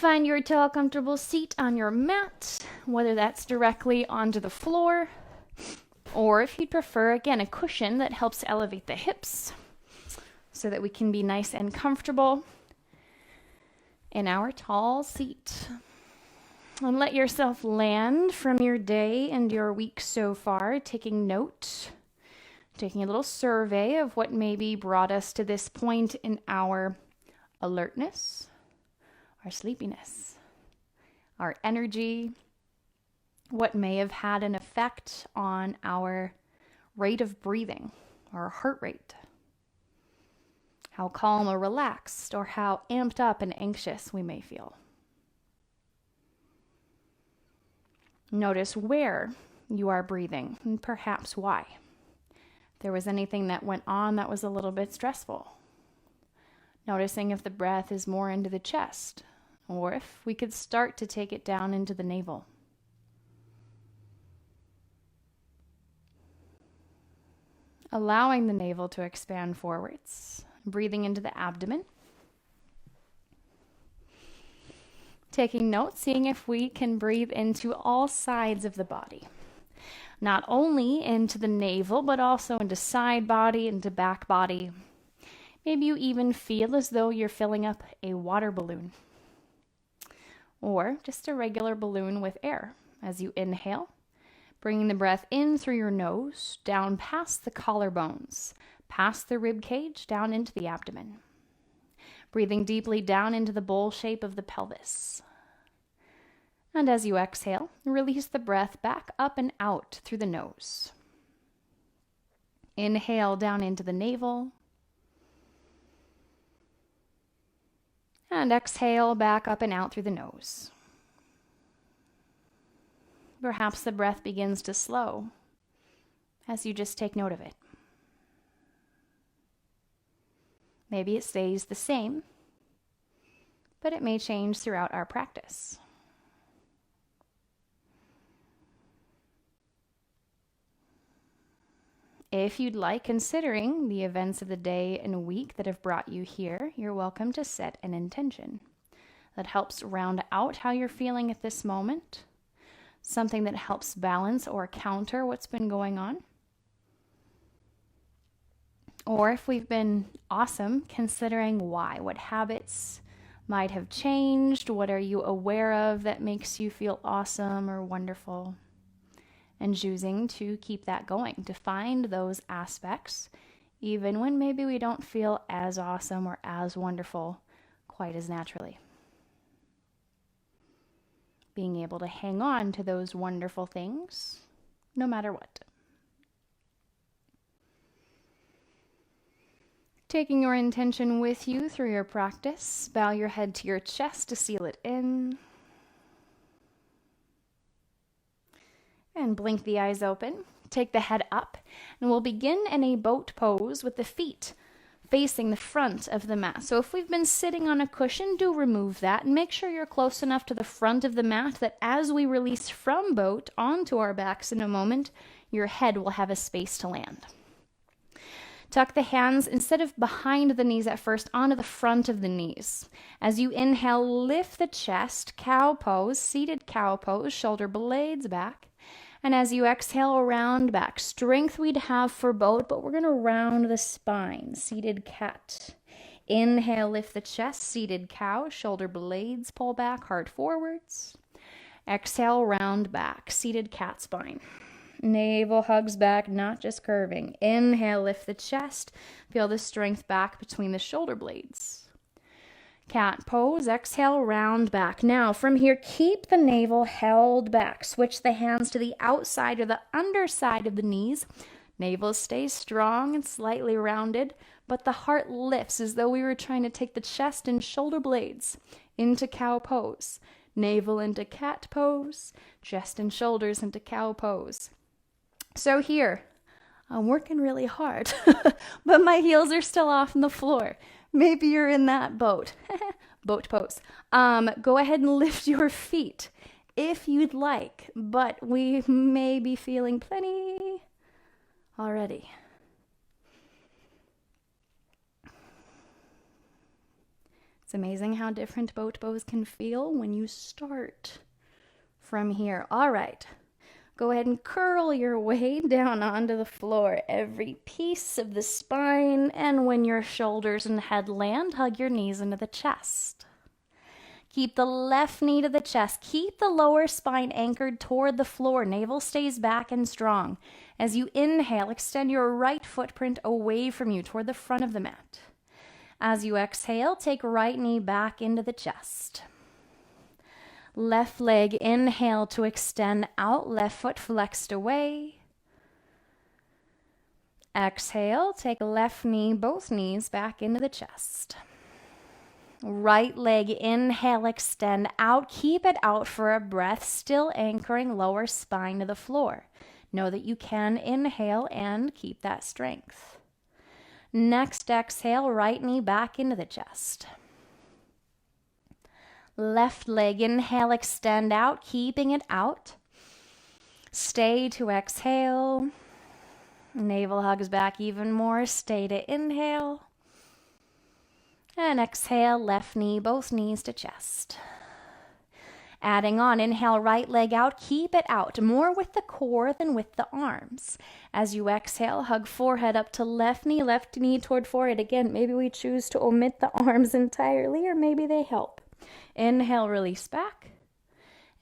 Find your tall, comfortable seat on your mat, whether that's directly onto the floor, or if you'd prefer, again, a cushion that helps elevate the hips so that we can be nice and comfortable in our tall seat. And let yourself land from your day and your week so far, taking note, taking a little survey of what maybe brought us to this point in our alertness, our sleepiness, our energy, what may have had an effect on our rate of breathing, our heart rate, how calm or relaxed or how amped up and anxious we may feel. Notice where you are breathing and perhaps why. If there was anything that went on that was a little bit stressful. Noticing if the breath is more into the chest or if we could start to take it down into the navel. Allowing the navel to expand forwards, breathing into the abdomen. Taking note, seeing if we can breathe into all sides of the body. Not only into the navel, but also into side body, into back body. Maybe you even feel as though you're filling up a water balloon. Or just a regular balloon with air. As you inhale, bringing the breath in through your nose, down past the collarbones, past the rib cage, down into the abdomen. Breathing deeply down into the bowl shape of the pelvis. And as you exhale, release the breath back up and out through the nose. Inhale down into the navel. And exhale back up and out through the nose. Perhaps the breath begins to slow as you just take note of it. Maybe it stays the same, but it may change throughout our practice. If you'd like, considering the events of the day and week that have brought you here, you're welcome to set an intention that helps round out how you're feeling at this moment, something that helps balance or counter what's been going on. Or if we've been awesome, considering why, what habits might have changed, what are you aware of that makes you feel awesome or wonderful, and choosing to keep that going, to find those aspects, even when maybe we don't feel as awesome or as wonderful quite as naturally. Being able to hang on to those wonderful things, no matter what. Taking your intention with you through your practice, bow your head to your chest to seal it in. And blink the eyes open. Take the head up, and we'll begin in a boat pose with the feet facing the front of the mat. So if we've been sitting on a cushion, do remove that and make sure you're close enough to the front of the mat that as we release from boat onto our backs in a moment, your head will have a space to land. Tuck the hands, instead of behind the knees at first, onto the front of the knees. As you inhale, lift the chest, cow pose, seated cow pose, shoulder blades back. And as you exhale, round back. Strength we'd have for both, but we're going to round the spine. Seated cat. Inhale, lift the chest, seated cow, shoulder blades pull back, heart forwards. Exhale, round back, seated cat spine. Navel hugs back, not just curving. Inhale, lift the chest. Feel the strength back between the shoulder blades. Cat pose, exhale, round back. Now, from here, keep the navel held back. Switch the hands to the outside or the underside of the knees. Navel stays strong and slightly rounded, but the heart lifts as though we were trying to take the chest and shoulder blades into cow pose. Navel into cat pose, chest and shoulders into cow pose. So here, I'm working really hard, but my heels are still off on the floor. Maybe you're in that boat. Boat pose. Go ahead and lift your feet if you'd like, but we may be feeling plenty already. It's amazing how different boat pose can feel when you start from here. All right. Go ahead and curl your way down onto the floor, every piece of the spine, and when your shoulders and head land, hug your knees into the chest. Keep the left knee to the chest. Keep the lower spine anchored toward the floor. Navel stays back and strong. As you inhale, extend your right footprint away from you toward the front of the mat. As you exhale, take right knee back into the chest. Left leg, inhale to extend out, left foot flexed away. Exhale, take left knee, both knees back into the chest. Right leg, inhale, extend out, keep it out for a breath, still anchoring lower spine to the floor. Know that you can inhale and keep that strength. Next exhale, right knee back into the chest. Left leg, inhale, extend out, keeping it out. Stay to exhale. Navel hugs back even more. Stay to inhale. And exhale, left knee, both knees to chest. Adding on, inhale, right leg out, keep it out, more with the core than with the arms. As you exhale, hug forehead up to left knee toward forehead. Again, maybe we choose to omit the arms entirely, or maybe they help. Inhale, release back.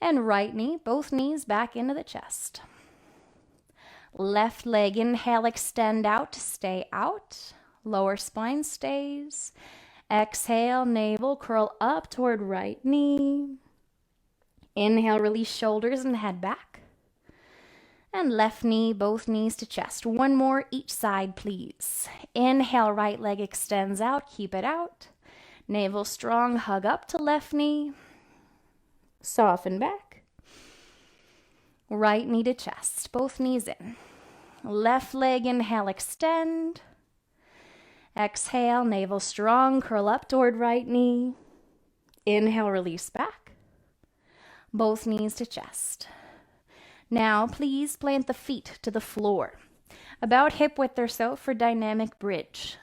And right knee, both knees back into the chest. Left leg, inhale, extend out to stay out. Lower spine stays. Exhale, navel, curl up toward right knee. Inhale, release shoulders and head back. And left knee, both knees to chest. One more each side, please. Inhale, right leg extends out, keep it out. Navel strong, hug up to left knee. Soften back. Right knee to chest, both knees in. Left leg, inhale, extend. Exhale, navel strong, curl up toward right knee. Inhale, release back. Both knees to chest. Now, please plant the feet to the floor, about hip width or so for dynamic bridge.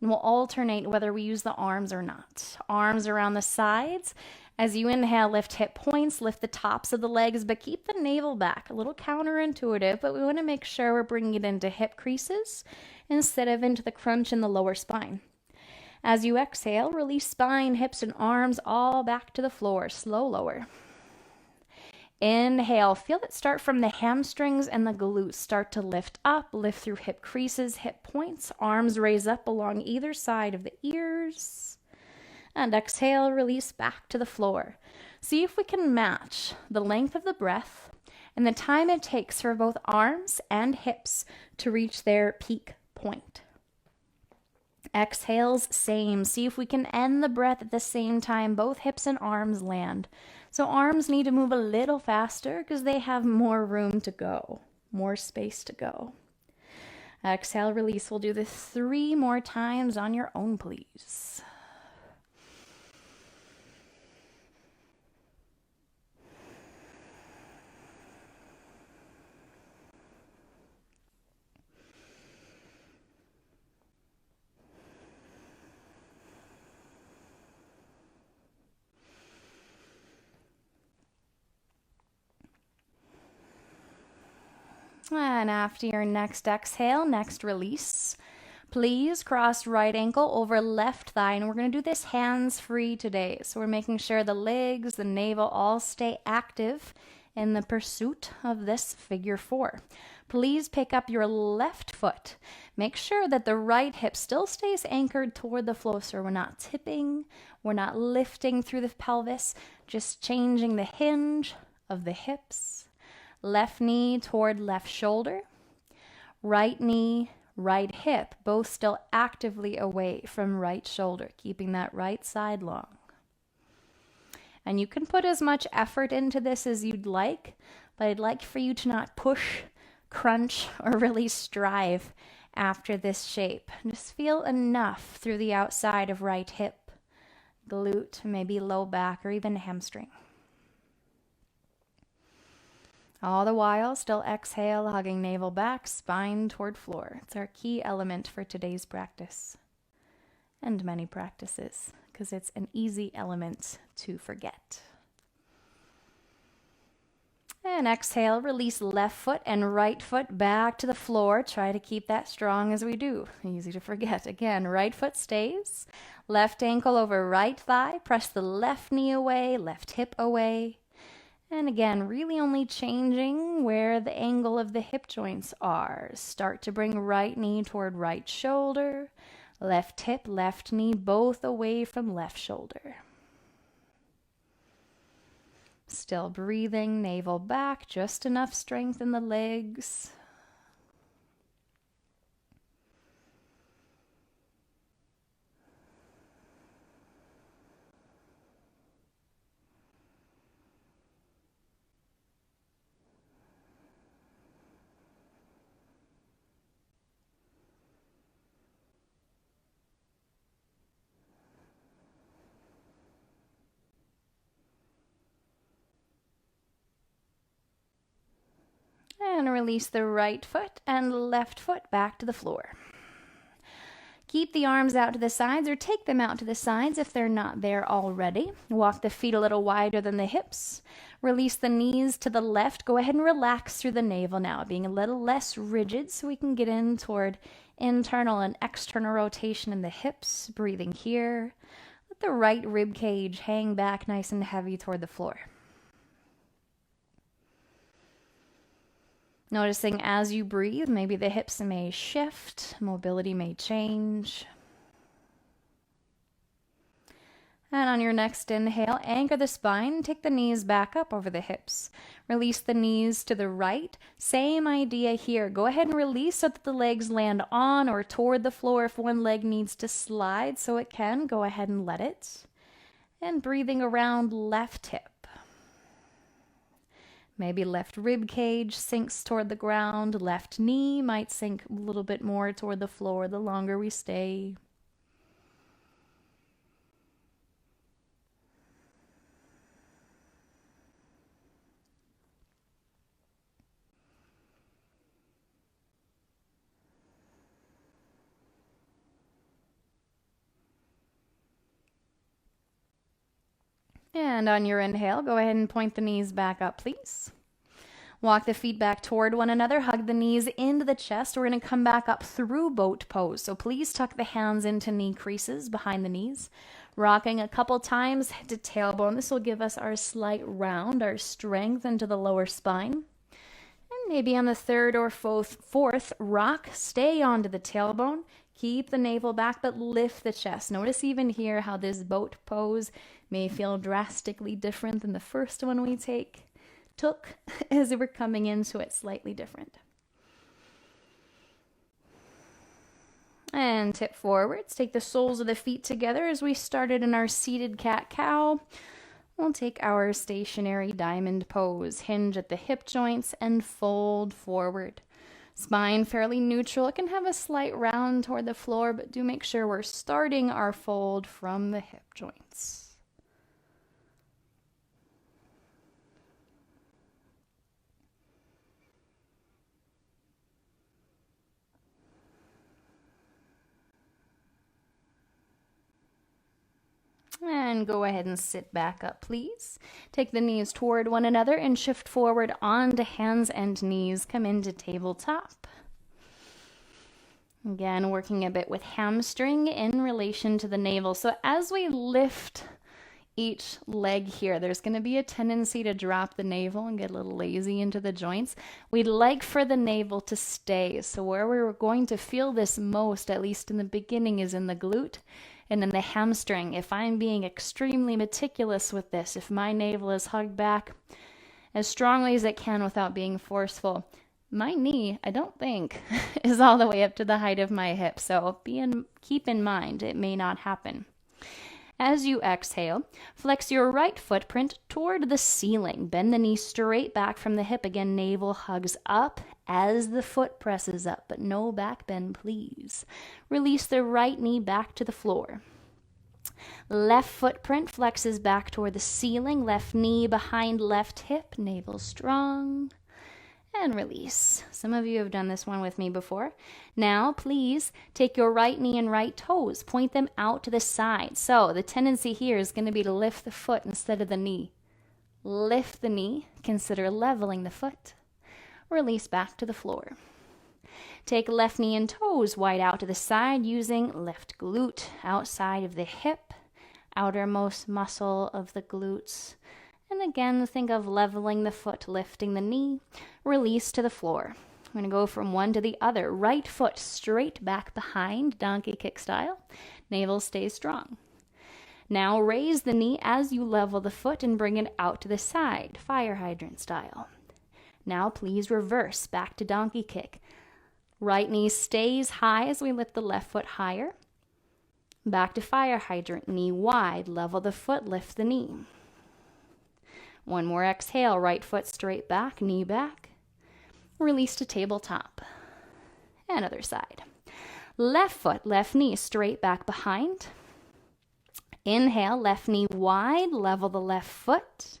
And we'll alternate whether we use the arms or not. Arms around the sides. As you inhale, lift hip points, lift the tops of the legs, but keep the navel back. A little counterintuitive, but we want to make sure we're bringing it into hip creases instead of into the crunch in the lower spine. As you exhale, release spine, hips, and arms all back to the floor. Slow lower. Inhale, feel it start from the hamstrings and the glutes. Start to lift up, lift through hip creases, hip points. Arms raise up along either side of the ears. And exhale, release back to the floor. See if we can match the length of the breath and the time it takes for both arms and hips to reach their peak point. Exhales, same. See if we can end the breath at the same time both hips and arms land. So arms need to move a little faster because they have more room to go, more space to go. Exhale, release. We'll do this 3 more times on your own, please. And after your next exhale, next release, please cross right ankle over left thigh. And we're going to do this hands-free today. So we're making sure the legs, the navel all stay active in the pursuit of this figure 4. Please pick up your left foot. Make sure that the right hip still stays anchored toward the floor so we're not tipping, we're not lifting through the pelvis, just changing the hinge of the hips. Left knee toward left shoulder, right knee, right hip, both still actively away from right shoulder, keeping that right side long. And you can put as much effort into this as you'd like, but I'd like for you to not push, crunch, or really strive after this shape. Just feel enough through the outside of right hip, glute, maybe low back, or even hamstring. All the while, still exhale, hugging navel back, spine toward floor. It's our key element for today's practice and many practices because it's an easy element to forget. And exhale, release left foot and right foot back to the floor. Try to keep that strong as we do. Easy to forget. Again, right foot stays. Left ankle over right thigh. Press the left knee away, left hip away. And again, really only changing where the angle of the hip joints are. Start to bring right knee toward right shoulder. Left hip, left knee, both away from left shoulder. Still breathing, navel back, just enough strength in the legs. And release the right foot and left foot back to the floor. Keep the arms out to the sides or take them out to the sides if they're not there already. Walk the feet a little wider than the hips. Release the knees to the left. Go ahead and relax through the navel now, being a little less rigid so we can get in toward internal and external rotation in the hips. Breathing here. Let the right rib cage hang back nice and heavy toward the floor. Noticing as you breathe, maybe the hips may shift, mobility may change. And on your next inhale, anchor the spine, take the knees back up over the hips. Release the knees to the right. Same idea here. Go ahead and release so that the legs land on or toward the floor. If one leg needs to slide so it can, go ahead and let it. And breathing around left hip. Maybe left rib cage sinks toward the ground. Left knee might sink a little bit more toward the floor the longer we stay. And on your inhale, go ahead and point the knees back up, please. Walk the feet back toward one another. Hug the knees into the chest. We're going to come back up through boat pose. So please tuck the hands into knee creases behind the knees. Rocking a couple times, head to tailbone. This will give us our slight round, our strength into the lower spine. And maybe on the third or fourth rock, stay onto the tailbone. Keep the navel back, but lift the chest. Notice even here how this boat pose may feel drastically different than the first one we took as we're coming into it slightly different. And tip forwards. Take the soles of the feet together as we started in our seated cat-cow. We'll take our stationary diamond pose. Hinge at the hip joints and fold forward. Spine fairly neutral. It can have a slight round toward the floor, but do make sure we're starting our fold from the hip joints. And go ahead and sit back up, please. Take the knees toward one another and shift forward onto hands and knees. Come into tabletop. Again, working a bit with hamstring in relation to the navel. So as we lift each leg here, there's going to be a tendency to drop the navel and get a little lazy into the joints. We'd like for the navel to stay. So where we're going to feel this most, at least in the beginning, is in the glute and in the hamstring. If I'm being extremely meticulous with this, if my navel is hugged back as strongly as it can without being forceful, my knee, I don't think, is all the way up to the height of my hip. So keep in mind, it may not happen. As you exhale, flex your right footprint toward the ceiling. Bend the knee straight back from the hip. Again, navel hugs up as the foot presses up, but no back bend, please. Release the right knee back to the floor. Left footprint flexes back toward the ceiling. Left knee behind left hip, navel strong. And release. Some of you have done this one with me before. Now, please take your right knee and right toes. Point them out to the side. So the tendency here is going to be to lift the foot instead of the knee. Lift the knee. Consider leveling the foot. Release back to the floor. Take left knee and toes wide out to the side using left glute outside of the hip, outermost muscle of the glutes. And again, think of leveling the foot, lifting the knee, release to the floor. I'm going to go from one to the other. Right foot straight back behind, donkey kick style. Navel stays strong. Now raise the knee as you level the foot and bring it out to the side, fire hydrant style. Now please reverse back to donkey kick. Right knee stays high as we lift the left foot higher. Back to fire hydrant, knee wide, level the foot, lift the knee. One more exhale, right foot straight back, knee back. Release to tabletop. And other side. Left foot, left knee straight back behind. Inhale, left knee wide, level the left foot.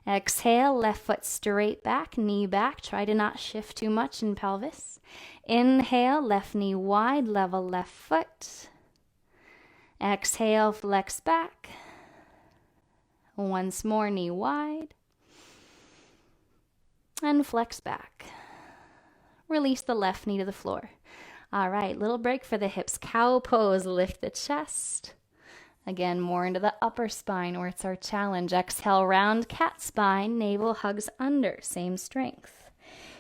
Exhale, left foot straight back, knee back. Try to not shift too much in pelvis. Inhale, left knee wide, level left foot. Exhale, flex back. Once more, knee wide. And flex back. Release the left knee to the floor. All right, little break for the hips. Cow pose, lift the chest. Again, more into the upper spine where it's our challenge. Exhale, round cat spine, navel hugs under, same strength.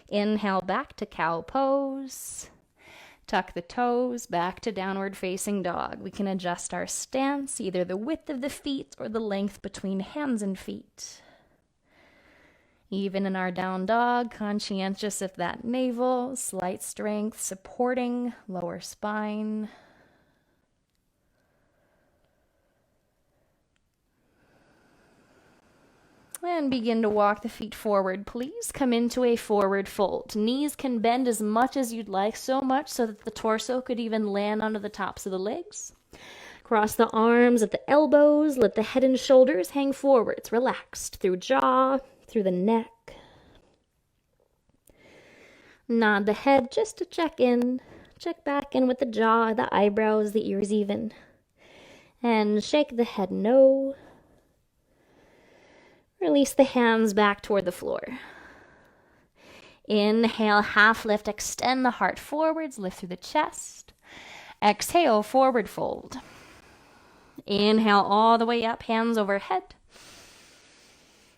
Inhale, back to cow pose. Tuck the toes, back to downward facing dog. We can adjust our stance, either the width of the feet or the length between hands and feet. Even in our down dog, conscientious of that navel, slight strength, supporting lower spine. And begin to walk the feet forward, please. Come into a forward fold. Knees can bend as much as you'd like, so much so that the torso could even land onto the tops of the legs. Cross the arms at the elbows. Let the head and shoulders hang forwards, relaxed through jaw, through the neck. Nod the head just to check in. Check back in with the jaw, the eyebrows, the ears even. And shake the head no. Release the hands back toward the floor. Inhale, half lift, extend the heart forwards, lift through the chest. Exhale, forward fold. Inhale all the way up, hands overhead.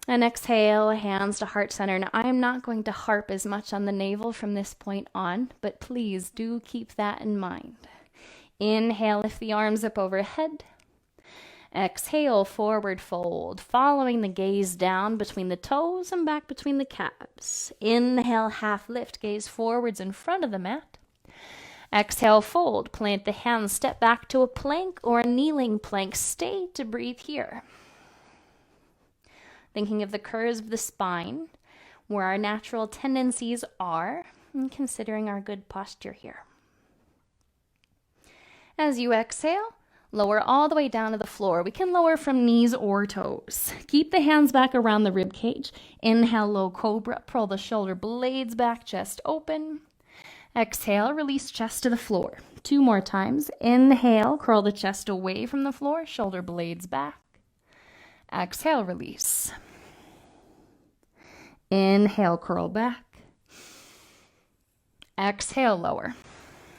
And exhale, hands to heart center. Now, I am not going to harp as much on the navel from this point on, but please do keep that in mind. Inhale, lift the arms up overhead. Exhale, forward fold, following the gaze down between the toes and back between the calves. Inhale, half lift, gaze forwards in front of the mat. Exhale, fold, plant the hands, step back to a plank or a kneeling plank. Stay to breathe here. Thinking of the curves of the spine, where our natural tendencies are, and considering our good posture here. As you exhale, lower all the way down to the floor. We can lower from knees or toes. Keep the hands back around the rib cage. Inhale, low cobra. Pull the shoulder blades back, chest open. Exhale, release chest to the floor. 2 more times. Inhale, curl the chest away from the floor, shoulder blades back. Exhale, release. Inhale, curl back. Exhale, lower.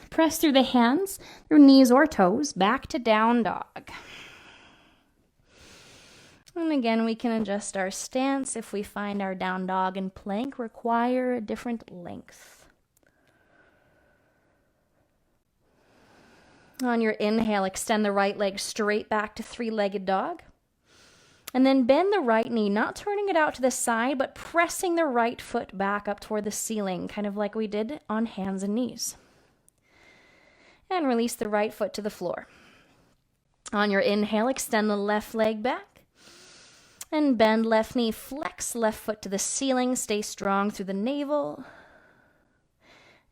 Press through the hands, through knees or toes, back to down dog. And again, we can adjust our stance if we find our down dog and plank require a different length. On your inhale, extend the right leg straight back to 3-legged dog. And then bend the right knee, not turning it out to the side, but pressing the right foot back up toward the ceiling, kind of like we did on hands and knees. And release the right foot to the floor. On your inhale, extend the left leg back. And bend left knee, flex left foot to the ceiling. Stay strong through the navel.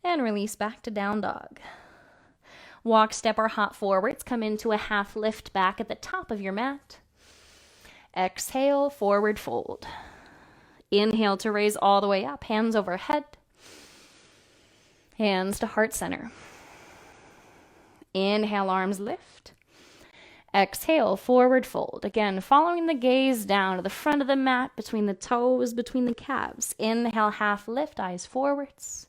And release back to down dog. Walk, step, or hop forwards. Come into a half lift back at the top of your mat. Exhale, forward fold. Inhale to raise all the way up, hands overhead. Hands to heart center. Inhale, arms lift. Exhale, forward fold. Again, following the gaze down to the front of the mat, between the toes, between the calves. Inhale, half lift, eyes forwards.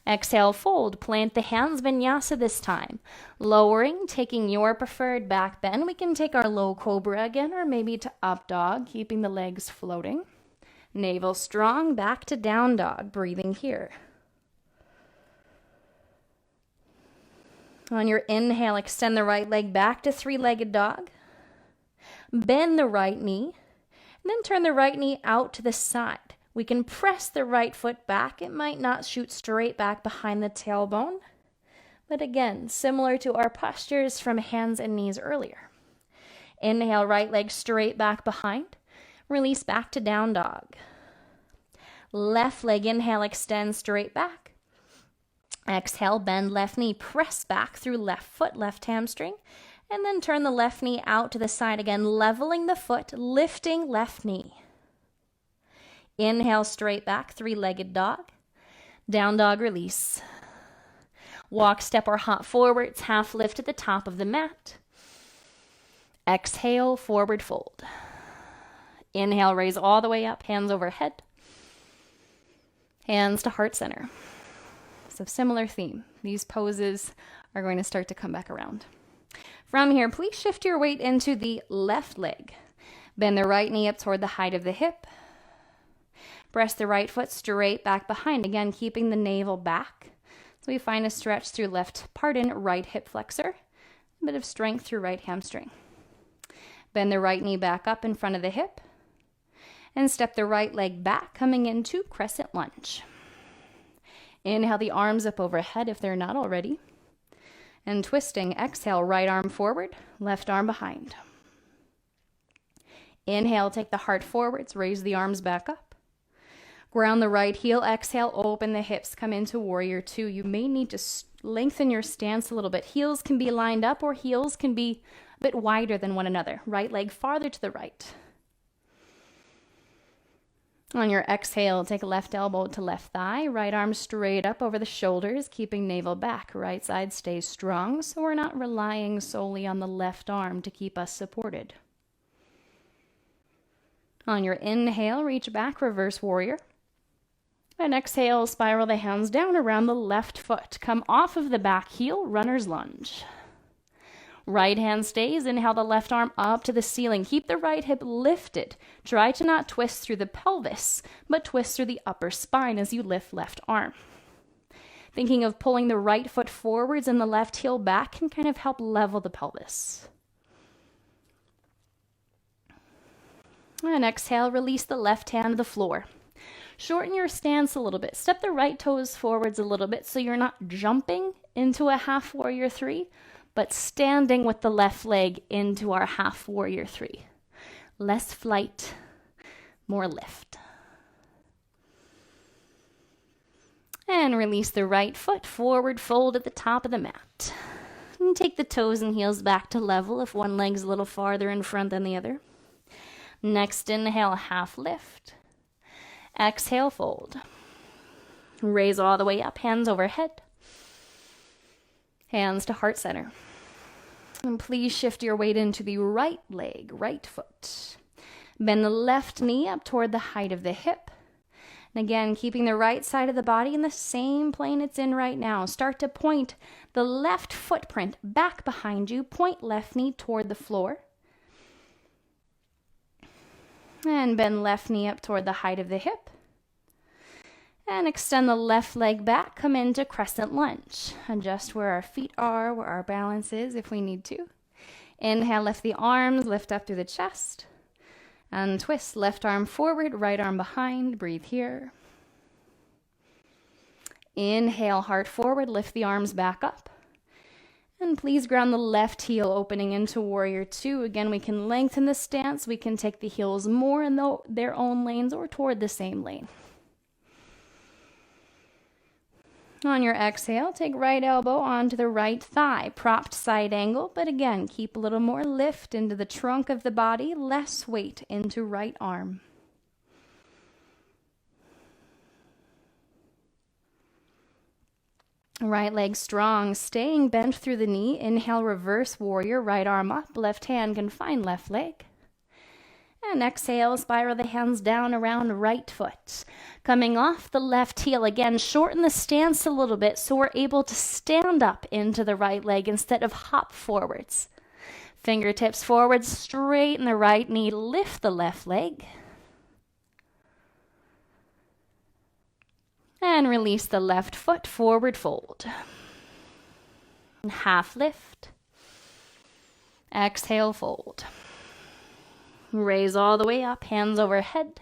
Exhale, fold. Plant the hands, vinyasa this time. Lowering, taking your preferred back bend. We can take our low cobra again, or maybe to up dog, keeping the legs floating. Navel strong, back to down dog, breathing here. On your inhale, extend the right leg back to three-legged dog. Bend the right knee, and then turn the right knee out to the side. We can press the right foot back. It might not shoot straight back behind the tailbone, but again, similar to our postures from hands and knees earlier. Inhale, right leg straight back behind. Release back to down dog. Left leg, inhale, extend straight back. Exhale, bend left knee, press back through left foot, left hamstring, and then turn the left knee out to the side again, leveling the foot, lifting left knee. Inhale, straight back, three-legged dog. Down dog, release. Walk, step, or hop forwards, half lift at the top of the mat. Exhale, forward fold. Inhale, raise all the way up, hands overhead. Hands to heart center. So similar theme. These poses are going to start to come back around. From here, please shift your weight into the left leg. Bend the right knee up toward the height of the hip. Press the right foot straight back behind. Again, keeping the navel back. So we find a stretch through right hip flexor. A bit of strength through right hamstring. Bend the right knee back up in front of the hip. And step the right leg back, coming into crescent lunge. Inhale the arms up overhead if they're not already. And twisting, exhale, right arm forward, left arm behind. Inhale, take the heart forwards, raise the arms back up. Ground the right heel, exhale, open the hips, come into warrior two. You may need to lengthen your stance a little bit. Heels can be lined up or heels can be a bit wider than one another. Right leg farther to the right. On your exhale, take left elbow to left thigh, right arm straight up over the shoulders, keeping navel back. Right side stays strong, so we're not relying solely on the left arm to keep us supported. On your inhale, reach back, reverse warrior. And exhale, spiral the hands down around the left foot. Come off of the back heel, runner's lunge. Right hand stays. Inhale the left arm up to the ceiling. Keep the right hip lifted. Try to not twist through the pelvis, but twist through the upper spine as you lift left arm. Thinking of pulling the right foot forwards and the left heel back can kind of help level the pelvis. And exhale, release the left hand to the floor. Shorten your stance a little bit. Step the right toes forwards a little bit so you're not jumping into a half warrior three, but standing with the left leg into our half warrior three. Less flight, more lift. And release the right foot, forward fold at the top of the mat. And take the toes and heels back to level if one leg's a little farther in front than the other. Next inhale, half lift. Exhale, fold. Raise all the way up, hands overhead. Hands to heart center. And please shift your weight into the right leg, right foot. Bend the left knee up toward the height of the hip. And again, keeping the right side of the body in the same plane it's in right now. Start to point the left footprint back behind you. Point left knee toward the floor. And bend left knee up toward the height of the hip. And extend the left leg back. Come into crescent lunge. Adjust where our feet are, where our balance is if we need to. Inhale, lift the arms, lift up through the chest. And twist, left arm forward, right arm behind. Breathe here. Inhale, heart forward, lift the arms back up. And please ground the left heel opening into warrior two. Again, we can lengthen the stance. We can take the heels more in their own lanes or toward the same lane. On your exhale, take right elbow onto the right thigh, propped side angle, but again, keep a little more lift into the trunk of the body, less weight into right arm. Right leg strong, staying bent through the knee. Inhale, reverse warrior, right arm up, left hand can find left leg. And exhale, spiral the hands down around right foot. Coming off the left heel, again, shorten the stance a little bit so we're able to stand up into the right leg instead of hop forwards. Fingertips forward, straighten the right knee, lift the left leg. And release the left foot, forward fold. Half lift. Exhale, fold. Raise all the way up, hands overhead.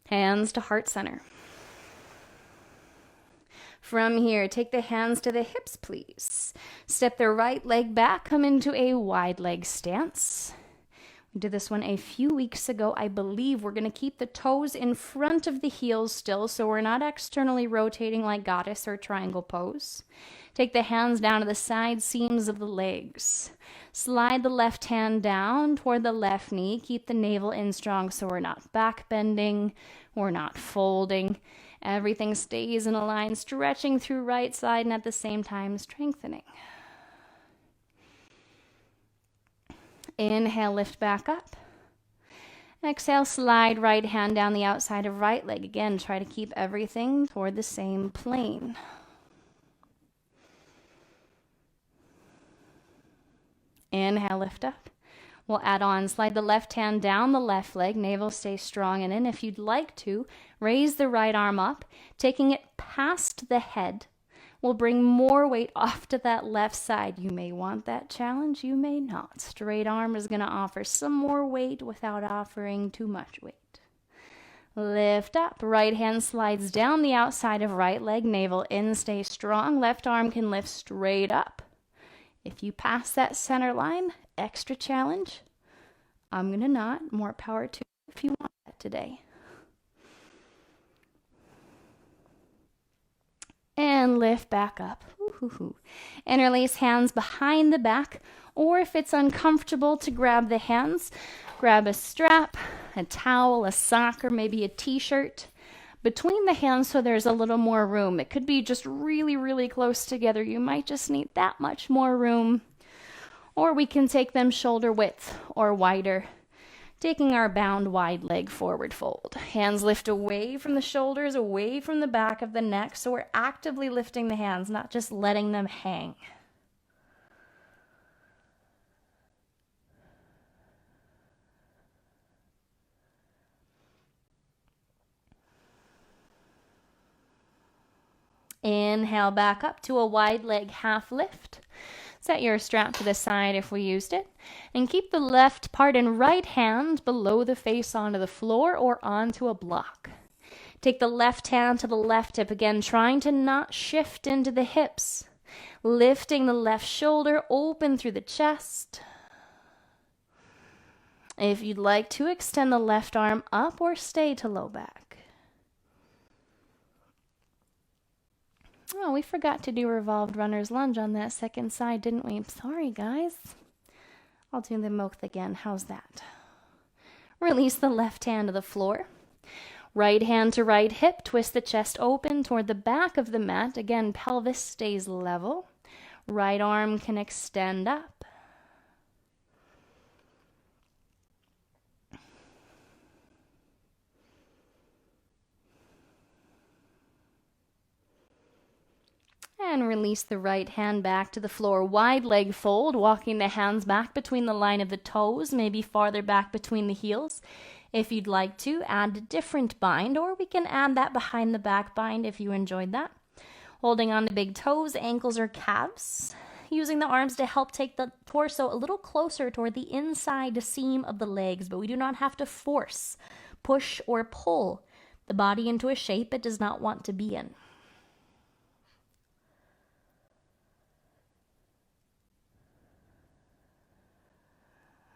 Hands to heart center. From here, take the hands to the hips, please. Step the right leg back, come into a wide leg stance. We did this one a few weeks ago. I believe we're going to keep the toes in front of the heels still, so we're not externally rotating like goddess or triangle pose. Take the hands down to the side seams of the legs. Slide the left hand down toward the left knee. Keep the navel in strong so we're not back bending, we're not folding. Everything stays in a line, stretching through right side and at the same time strengthening. Inhale, lift back up. Exhale, slide right hand down the outside of right leg. Again, try to keep everything toward the same plane. Inhale, lift up. We'll add on, slide the left hand down the left leg, navel stays strong and in. If you'd like to, raise the right arm up, taking it past the head. We'll bring more weight off to that left side. You may want that challenge, you may not. Straight arm is going to offer some more weight without offering too much weight. Lift up, right hand slides down the outside of right leg, navel in, stay strong. Left arm can lift straight up. If you pass that center line, extra challenge. I'm going to not. More power to you if you want that today. And lift back up. Interlace hands behind the back, or if it's uncomfortable to grab the hands, grab a strap, a towel, a sock, or maybe a t-shirt between the hands so there's a little more room. It could be just really, really close together. You might just need that much more room. Or we can take them shoulder width or wider, taking our bound wide leg forward fold. Hands lift away from the shoulders, away from the back of the neck. So we're actively lifting the hands, not just letting them hang. Inhale back up to a wide leg half lift. Set your strap to the side if we used it. And keep the left part and right hand below the face onto the floor or onto a block. Take the left hand to the left hip again, trying to not shift into the hips. Lifting the left shoulder open through the chest. If you'd like to, extend the left arm up or stay to low back. Oh, we forgot to do revolved runner's lunge on that second side, didn't we? Sorry, guys. I'll do the moth again. How's that? Release the left hand to the floor. Right hand to right hip. Twist the chest open toward the back of the mat. Again, pelvis stays level. Right arm can extend up. And release the right hand back to the floor. Wide leg fold, walking the hands back between the line of the toes, maybe farther back between the heels. If you'd like to, add a different bind, or we can add that behind the back bind if you enjoyed that. Holding on to big toes, ankles, or calves. Using the arms to help take the torso a little closer toward the inside seam of the legs, but we do not have to force, push, or pull the body into a shape it does not want to be in.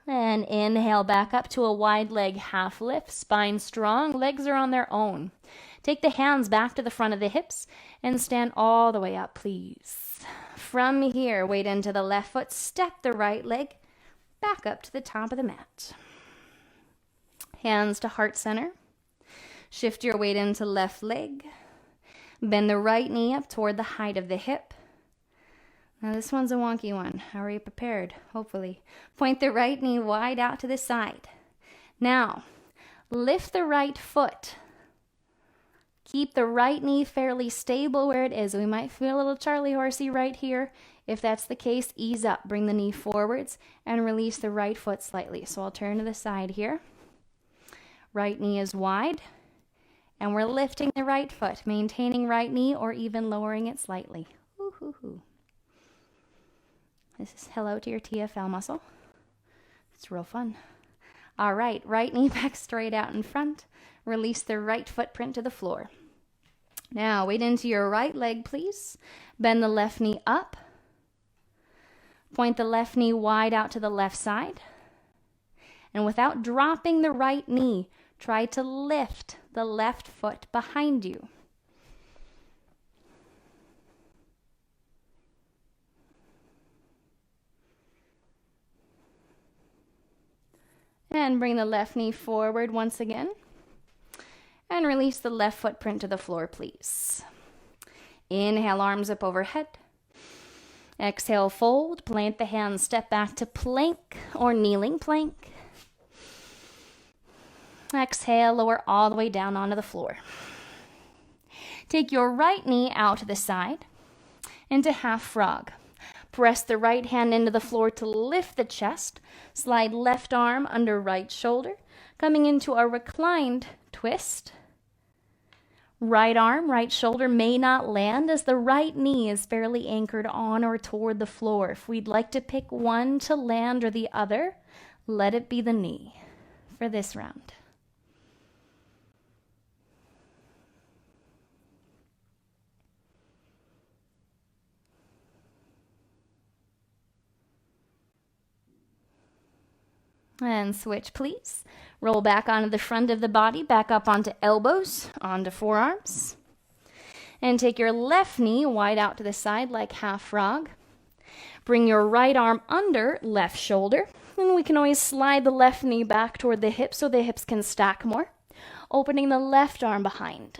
And inhale back up to a wide leg half lift, spine strong, legs are on their own. Take the hands back to the front of the hips and stand all the way up, please. From here, weight into the left foot, step the right leg back up to the top of the mat. Hands to heart center. Shift your weight into left leg. Bend the right knee up toward the height of the hip. Now this one's a wonky one. How are you prepared? Hopefully. Point the right knee wide out to the side. Now, lift the right foot. Keep the right knee fairly stable where it is. We might feel a little Charlie horsey right here. If that's the case, ease up. Bring the knee forwards and release the right foot slightly. So I'll turn to the side here. Right knee is wide. And we're lifting the right foot, maintaining right knee or even lowering it slightly. Ooh. This is hello to your TFL muscle. It's real fun. All right, right knee back straight out in front. Release the right footprint to the floor. Now, weight into your right leg, please. Bend the left knee up. Point the left knee wide out to the left side. And without dropping the right knee, try to lift the left foot behind you. And bring the left knee forward once again. And release the left footprint to the floor, please. Inhale, arms up overhead. Exhale, fold. Plant the hands, step back to plank or kneeling plank. Exhale, lower all the way down onto the floor. Take your right knee out to the side into half frog. Press the right hand into the floor to lift the chest. Slide left arm under right shoulder, coming into a reclined twist. Right arm, right shoulder may not land as the right knee is fairly anchored on or toward the floor. If we'd like to pick one to land or the other, let it be the knee for this round. And switch, please. Roll back onto the front of the body, back up onto elbows, onto forearms. And take your left knee wide out to the side like half frog. Bring your right arm under left shoulder. And we can always slide the left knee back toward the hips so the hips can stack more. Opening the left arm behind.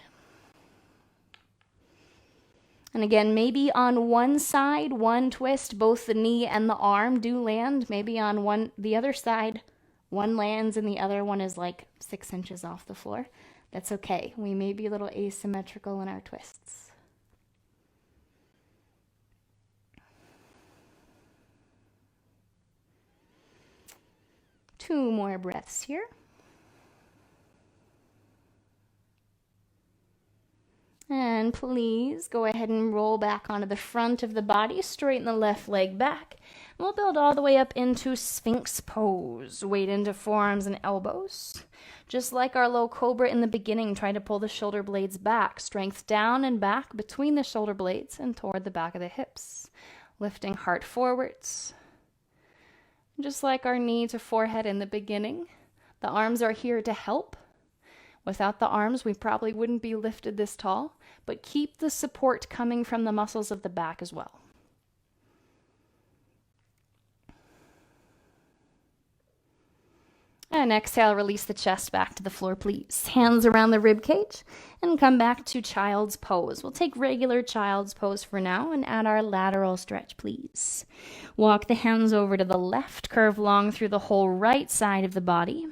And again, maybe on one side, one twist, both the knee and the arm do land. Maybe on the other side, one lands and the other one is like 6 inches off the floor. That's okay. We may be a little asymmetrical in our twists. Two more breaths here. And please go ahead and roll back onto the front of the body, straighten the left leg back. We'll build all the way up into Sphinx pose. Weight into forearms and elbows. Just like our low cobra in the beginning, try to pull the shoulder blades back. Strength down and back between the shoulder blades and toward the back of the hips. Lifting heart forwards. Just like our knee to forehead in the beginning, the arms are here to help. Without the arms, we probably wouldn't be lifted this tall, but keep the support coming from the muscles of the back as well. And exhale, release the chest back to the floor, please. Hands around the rib cage and come back to child's pose. We'll take regular child's pose for now and add our lateral stretch, please. Walk the hands over to the left, curve long through the whole right side of the body.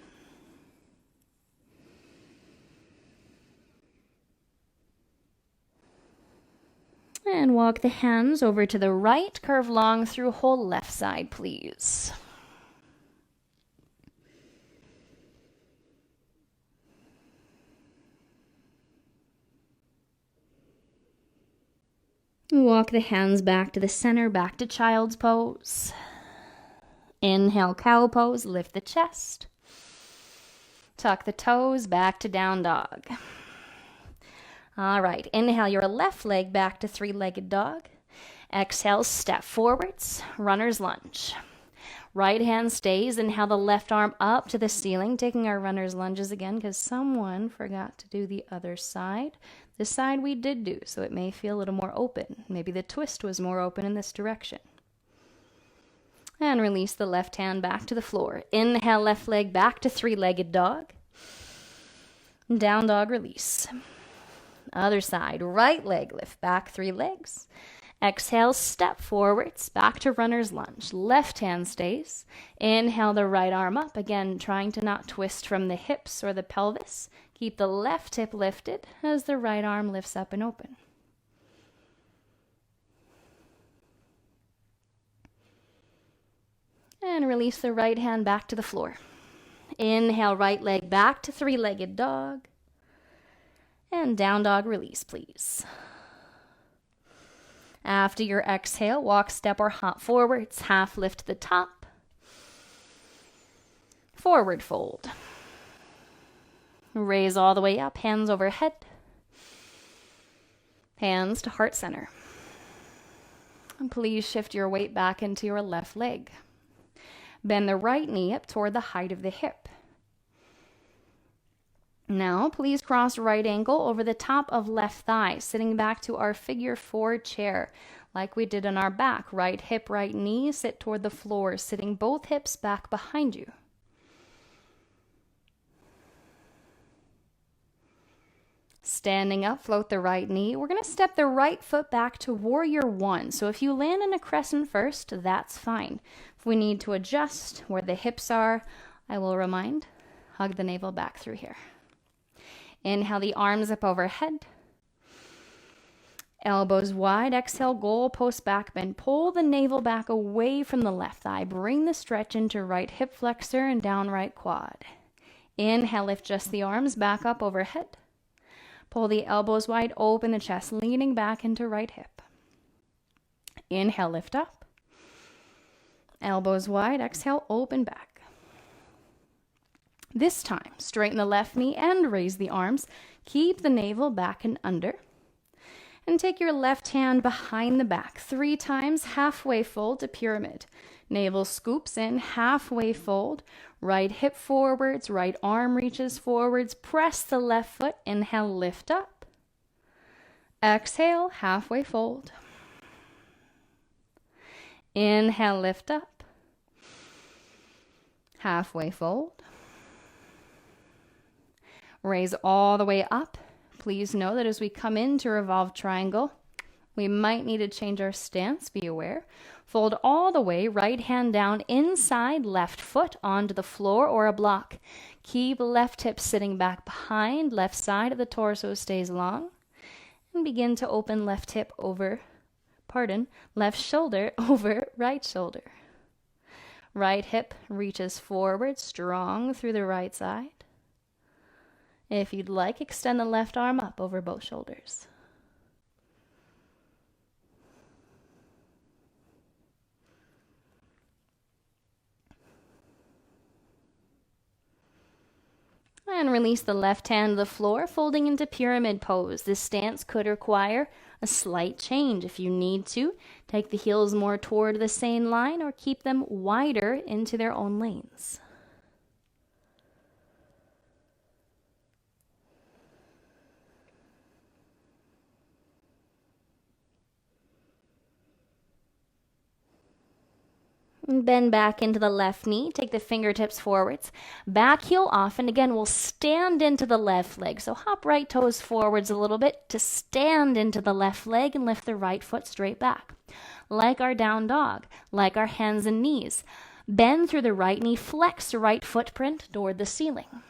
And walk the hands over to the right, curve long through whole left side, please. Walk the hands back to the center, back to child's pose. Inhale, cow pose, lift the chest. Tuck the toes, back to down dog. All right, inhale your left leg back to three-legged dog. Exhale, step forwards, runner's lunge. Right hand stays, inhale the left arm up to the ceiling, taking our runner's lunges again because someone forgot to do the other side. This side we did do, so it may feel a little more open. Maybe the twist was more open in this direction. And release the left hand back to the floor. Inhale, left leg back to three-legged dog. Down dog, release. Other side, right leg lift back 3 legs. Exhale, step forwards, back to runner's lunge. Left hand stays. Inhale the right arm up. Again, trying to not twist from the hips or the pelvis. Keep the left hip lifted as the right arm lifts up and open. And release the right hand back to the floor. Inhale, right leg back to 3-legged dog. And down dog release, please. After your exhale, walk, step, or hop forwards. Half lift to the top. Forward fold. Raise all the way up, hands overhead. Hands to heart center. And please shift your weight back into your left leg. Bend the right knee up toward the height of the hip. Now, please cross right ankle over the top of left thigh, sitting back to our figure 4 chair, like we did on our back. Right hip, right knee, sit toward the floor, sitting both hips back behind you. Standing up, float the right knee. We're going to step the right foot back to warrior 1. So if you land in a crescent first, that's fine. If we need to adjust where the hips are, I will remind, hug the navel back through here. Inhale the arms up overhead. Elbows wide. Exhale, goalpost back bend. Pull the navel back away from the left thigh. Bring the stretch into right hip flexor and down right quad. Inhale, lift just the arms back up overhead. Pull the elbows wide, open the chest, leaning back into right hip. Inhale, lift up. Elbows wide. Exhale, open back. This time, straighten the left knee and raise the arms. Keep the navel back and under. And take your left hand behind the back 3 times, halfway fold to pyramid. Navel scoops in, halfway fold. Right hip forwards, right arm reaches forwards. Press the left foot. Inhale, lift up. Exhale, halfway fold. Inhale, lift up. Halfway fold. Raise all the way up. Please know that as we come into revolved triangle, we might need to change our stance, be aware. Fold all the way, right hand down inside, left foot onto the floor or a block. Keep left hip sitting back behind, left side of the torso stays long. And begin to open left hip over, left shoulder over right shoulder. Right hip reaches forward, strong through the right side. If you'd like, extend the left arm up over both shoulders. And release the left hand to the floor, folding into pyramid pose. This stance could require a slight change. If you need to, take the heels more toward the same line or keep them wider into their own lanes. Bend back into the left knee. Take the fingertips forwards. Back heel off. And again, we'll stand into the left leg. So hop right toes forwards a little bit to stand into the left leg and lift the right foot straight back. Like our down dog. Like our hands and knees. Bend through the right knee. Flex the right footprint toward the ceiling.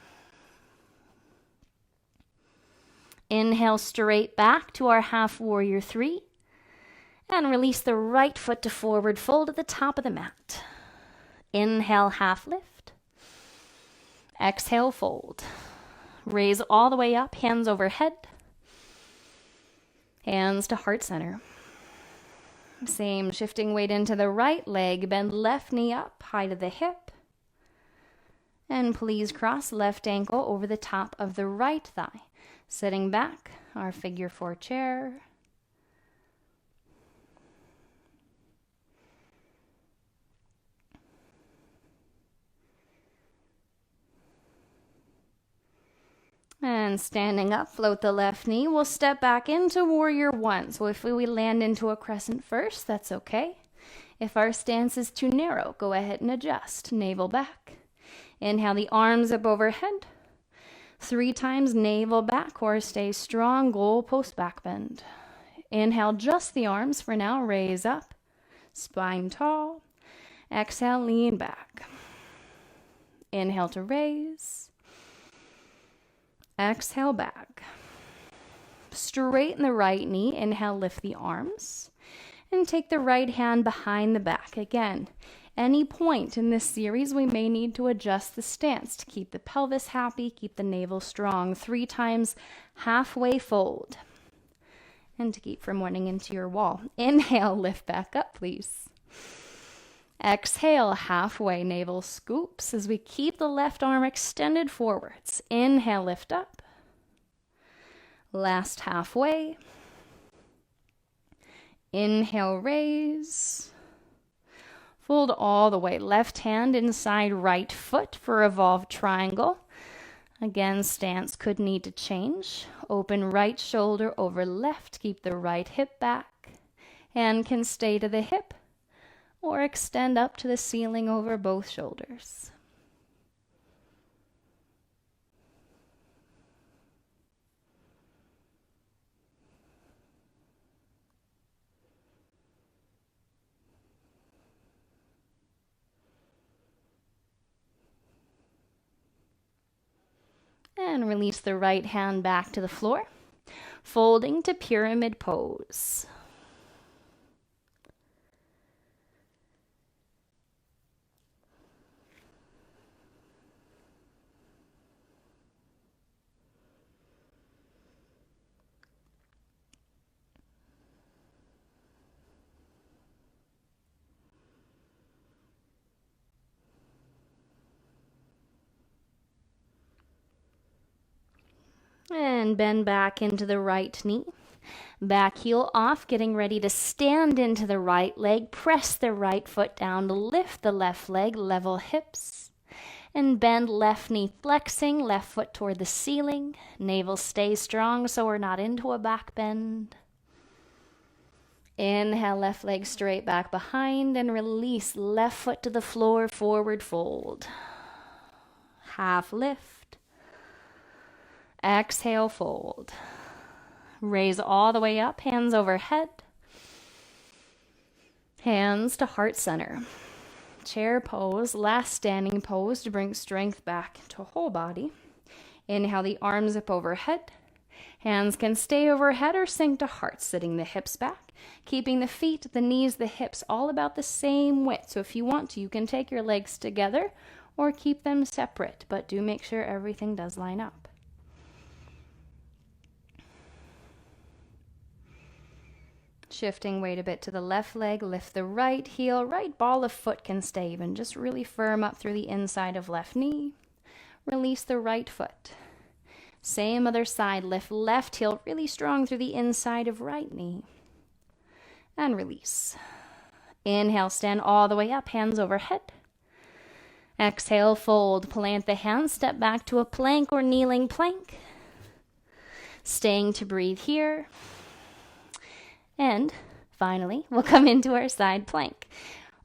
Inhale straight back to our half warrior 3. And release the right foot to forward fold at the top of the mat. Inhale, half lift. Exhale, fold. Raise all the way up, hands overhead. Hands to heart center. Same, shifting weight into the right leg. Bend left knee up, height of the hip. And please cross left ankle over the top of the right thigh. Sitting back, our figure 4 chair. And standing up, float the left knee. We'll step back into warrior 1. So if we land into a crescent first, that's okay. If our stance is too narrow, go ahead and adjust. Navel back. Inhale the arms up overhead. 3 times navel back or stay strong, goalpost back bend. Inhale, just the arms for now. Raise up, spine tall. Exhale, lean back. Inhale to raise. Exhale, back. Straighten the right knee. Inhale, lift the arms. And take the right hand behind the back. Again, any point in this series, we may need to adjust the stance to keep the pelvis happy, keep the navel strong. 3 times halfway fold. And to keep from running into your wall. Inhale, lift back up, please. Exhale, halfway navel scoops as we keep the left arm extended forwards. Inhale, lift up. Last halfway. Inhale, raise. Fold all the way. Left hand inside right foot for evolved triangle. Again, stance could need to change. Open right shoulder over left. Keep the right hip back. Hand can stay to the hip or extend up to the ceiling over both shoulders. And release the right hand back to the floor, folding to pyramid pose. And bend back into the right knee. Back heel off, getting ready to stand into the right leg. Press the right foot down to lift the left leg, level hips. And bend left knee flexing, left foot toward the ceiling. Navel stays strong so we're not into a back bend. Inhale, left leg straight back behind and release left foot to the floor, forward fold. Half lift. Exhale, fold. Raise all the way up, hands overhead. Hands to heart center. Chair pose, last standing pose to bring strength back to whole body. Inhale the arms up overhead. Hands can stay overhead or sink to heart, sitting the hips back. Keeping the feet, the knees, the hips all about the same width. So if you want to, you can take your legs together or keep them separate, but do make sure everything does line up. Shifting weight a bit to the left leg, lift the right heel, right ball of foot can stay even, just really firm up through the inside of left knee. Release the right foot. Same other side, lift left heel really strong through the inside of right knee. And release. Inhale, stand all the way up, hands overhead. Exhale, fold, plant the hands, step back to a plank or kneeling plank. Staying to breathe here. And finally, we'll come into our side plank.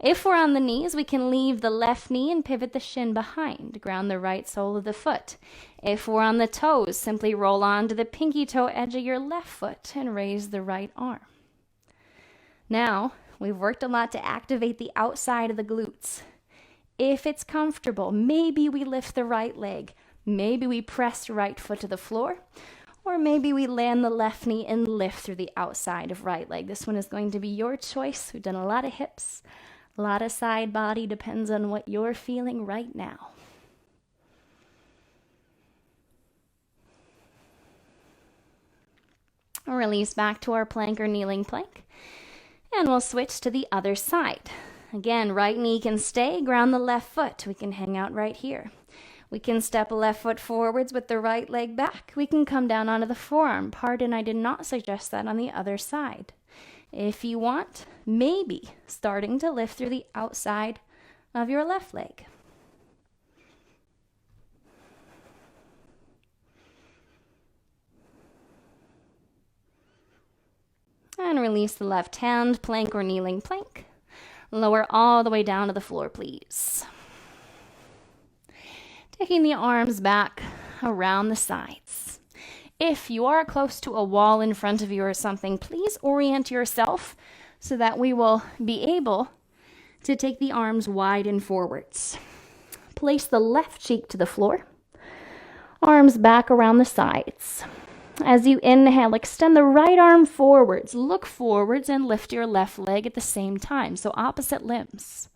If we're on the knees, we can leave the left knee and pivot the shin behind. Ground the right sole of the foot. If we're on the toes, simply roll onto the pinky toe edge of your left foot and raise the right arm. Now, we've worked a lot to activate the outside of the glutes. If it's comfortable, maybe we lift the right leg. Maybe we press right foot to the floor. Or maybe we land the left knee and lift through the outside of right leg. This one is going to be your choice. We've done a lot of hips, a lot of side body. Depends on what you're feeling right now. Release back to our plank or kneeling plank. And we'll switch to the other side. Again, right knee can stay. Ground the left foot. We can hang out right here. We can step a left foot forwards with the right leg back. We can come down onto the forearm. Pardon, I did not suggest that on the other side. If you want, maybe starting to lift through the outside of your left leg. And release the left hand, plank or kneeling plank. Lower all the way down to the floor, please. Taking the arms back, around the sides. If you are close to a wall in front of you or something, please orient yourself so that we will be able to take the arms wide and forwards. Place the left cheek to the floor, arms back around the sides. As you inhale, extend the right arm forwards. Look forwards and lift your left leg at the same time, so opposite limbs.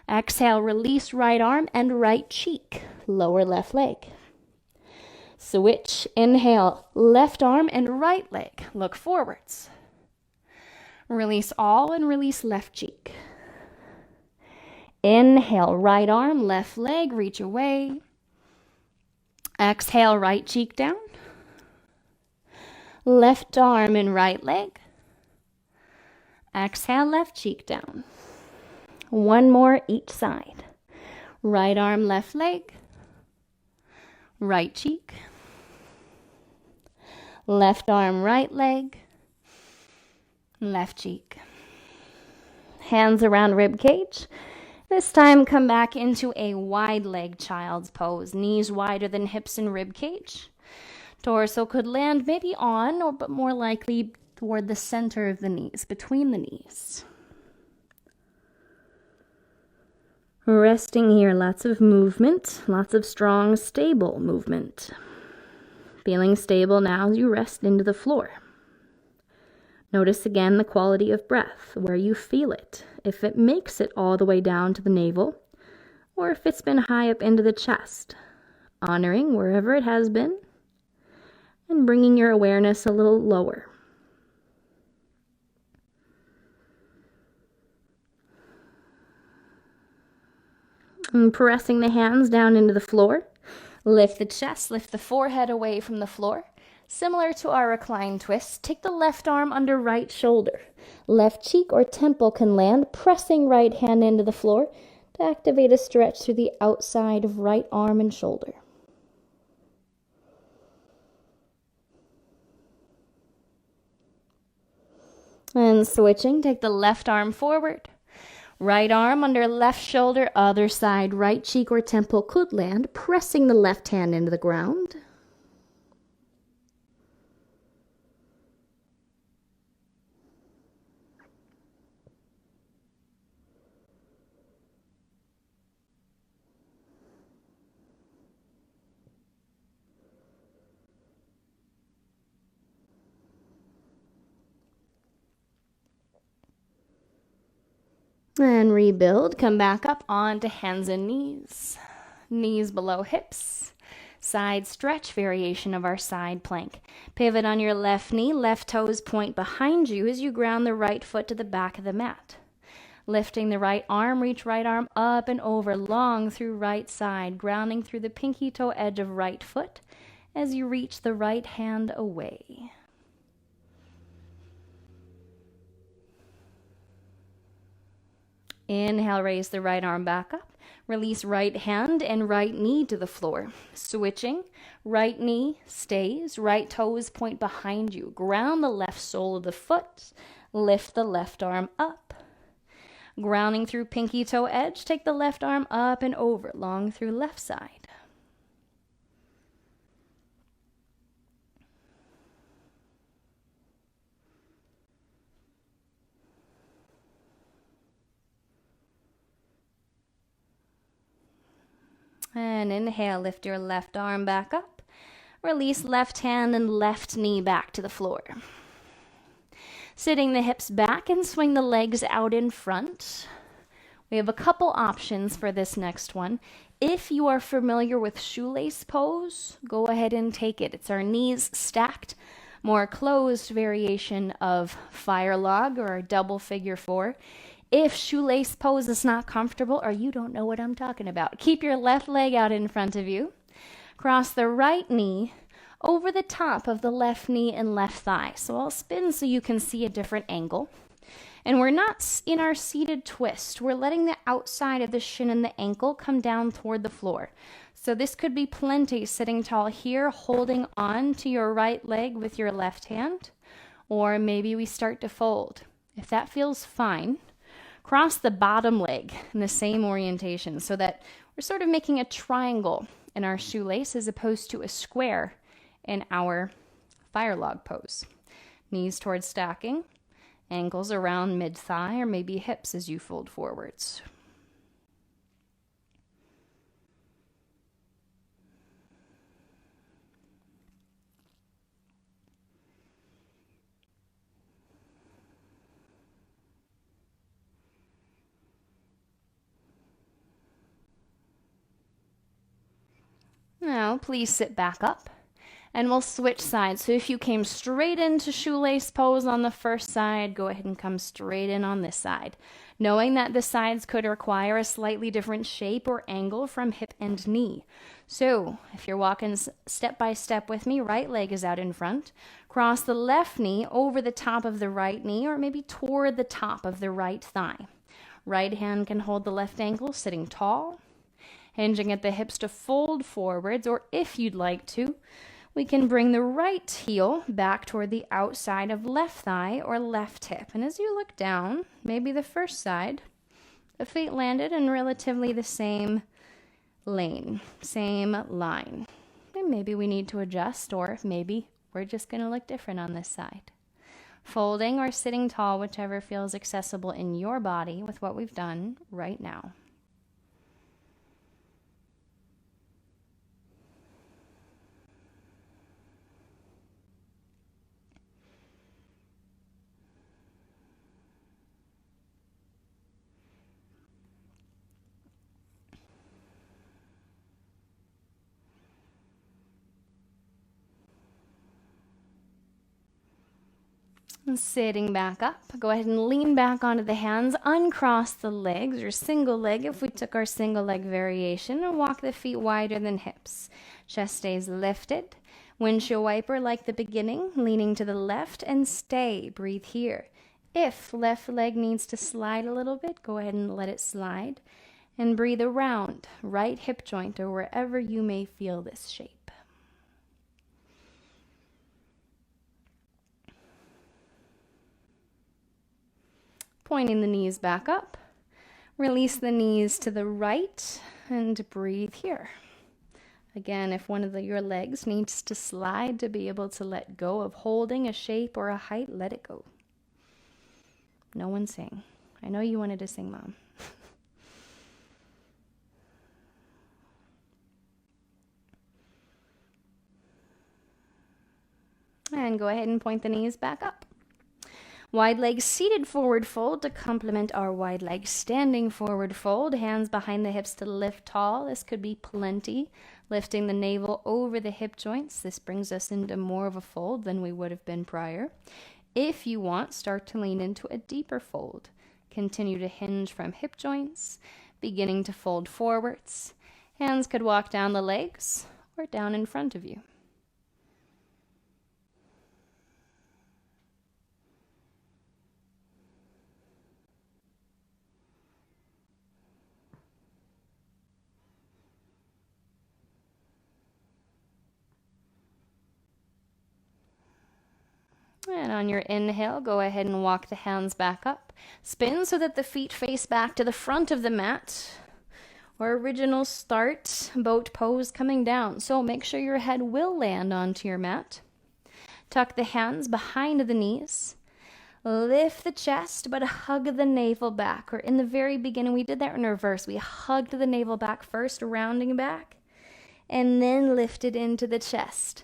Exhale, release right arm and right cheek. Lower left leg. Switch, inhale, left arm and right leg. Look forwards. Release all and release left cheek. Inhale, right arm, left leg, reach away. Exhale, right cheek down. Left arm and right leg. Exhale, left cheek down. One more each side. Right arm, left leg. Right cheek. Left arm, right leg. Left cheek. Hands around rib cage. This time come back into a wide leg child's pose. Knees wider than hips and rib cage. Torso could land maybe on, but more likely toward the center of the knees, between the knees. Resting here, lots of movement, lots of strong, stable movement. Feeling stable now as you rest into the floor. Notice again the quality of breath, where you feel it, if it makes it all the way down to the navel, or if it's been high up into the chest, honoring wherever it has been, and bringing your awareness a little lower. And pressing the hands down into the floor. Lift the chest, lift the forehead away from the floor. Similar to our recline twist, take the left arm under right shoulder. Left cheek or temple can land, pressing right hand into the floor to activate a stretch through the outside of right arm and shoulder. And switching, take the left arm forward. Right arm under left shoulder, other side, right cheek or temple could land, pressing the left hand into the ground. And rebuild, come back up onto hands and knees. Knees below hips. Side stretch, variation of our side plank. Pivot on your left knee, left toes point behind you as you ground the right foot to the back of the mat. Lifting the right arm, reach right arm up and over, long through right side, grounding through the pinky toe edge of right foot as you reach the right hand away. Inhale, raise the right arm back up. Release right hand and right knee to the floor. Switching, right knee stays, right toes point behind you. Ground the left sole of the foot. Lift the left arm up. Grounding through pinky toe edge, take the left arm up and over, long through left side. And inhale, lift your left arm back up. Release left hand and left knee back to the floor. Sitting the hips back and swing the legs out in front. We have a couple options for this next one. If you are familiar with shoelace pose, go ahead and take it. It's our knees stacked, more closed variation of fire log or double figure four. If shoelace pose is not comfortable or you don't know what I'm talking about, keep your left leg out in front of you. Cross the right knee over the top of the left knee and left thigh. So I'll spin so you can see a different angle. And we're not in our seated twist. We're letting the outside of the shin and the ankle come down toward the floor. So this could be plenty sitting tall here, holding on to your right leg with your left hand. Or maybe we start to fold. If that feels fine, cross the bottom leg in the same orientation so that we're sort of making a triangle in our shoelace as opposed to a square in our fire log pose. Knees towards stacking, ankles around mid-thigh or maybe hips as you fold forwards. Now, please sit back up and we'll switch sides. So if you came straight into shoelace pose on the first side, go ahead and come straight in on this side. Knowing that the sides could require a slightly different shape or angle from hip and knee. So if you're walking step by step with me, right leg is out in front. Cross the left knee over the top of the right knee or maybe toward the top of the right thigh. Right hand can hold the left ankle sitting tall. Hinging at the hips to fold forwards, or if you'd like to, we can bring the right heel back toward the outside of left thigh or left hip. And as you look down, maybe the first side, the feet landed in relatively the same lane, same line. And maybe we need to adjust, or maybe we're just going to look different on this side. Folding or sitting tall, whichever feels accessible in your body with what we've done right now. Sitting back up, go ahead and lean back onto the hands, uncross the legs or single leg if we took our single leg variation, and walk the feet wider than hips. Chest stays lifted. Windshield wiper like the beginning, leaning to the left and stay. Breathe here. If left leg needs to slide a little bit, go ahead and let it slide. And breathe around right hip joint or wherever you may feel this shape. Pointing the knees back up. Release the knees to the right and breathe here. Again, if one of your legs needs to slide to be able to let go of holding a shape or a height, let it go. No one sing. I know you wanted to sing, Mom. And go ahead and point the knees back up. Wide leg seated forward fold to complement our wide leg standing forward fold. Hands behind the hips to lift tall. This could be plenty. Lifting the navel over the hip joints. This brings us into more of a fold than we would have been prior. If you want, start to lean into a deeper fold. Continue to hinge from hip joints, beginning to fold forwards. Hands could walk down the legs or down in front of you. And on your inhale, go ahead and walk the hands back up. Spin so that the feet face back to the front of the mat. Or original start, boat pose coming down. So make sure your head will land onto your mat. Tuck the hands behind the knees. Lift the chest, but hug the navel back. Or in the very beginning, we did that in reverse. We hugged the navel back first, rounding back, and then lifted into the chest.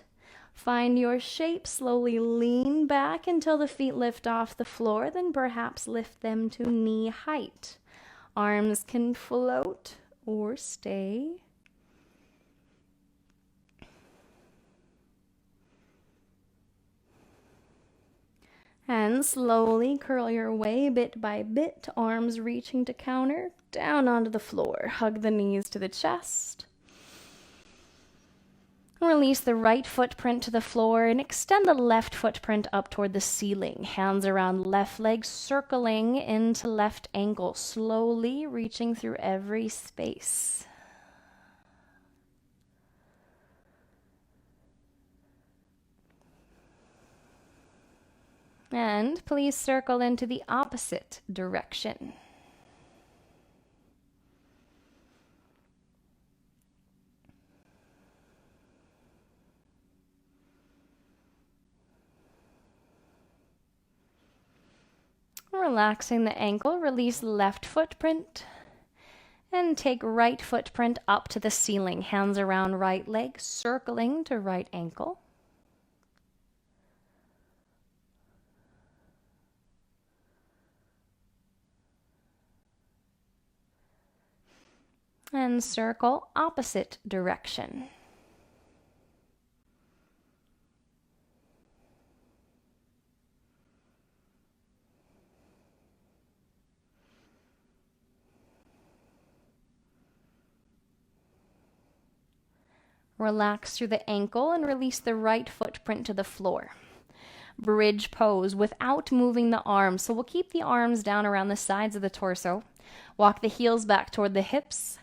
Find your shape, slowly lean back until the feet lift off the floor, then perhaps lift them to knee height. Arms can float or stay. And slowly curl your way bit by bit, arms reaching to counter, down onto the floor. Hug the knees to the chest. Release the right footprint to the floor and extend the left footprint up toward the ceiling. Hands around left leg, circling into left ankle, slowly reaching through every space. And please circle into the opposite direction. Relaxing the ankle, release left footprint. And take right footprint up to the ceiling. Hands around right leg, circling to right ankle. And circle opposite direction. Relax through the ankle and release the right footprint to the floor. Bridge pose without moving the arms. So we'll keep the arms down around the sides of the torso. Walk the heels back toward the hips.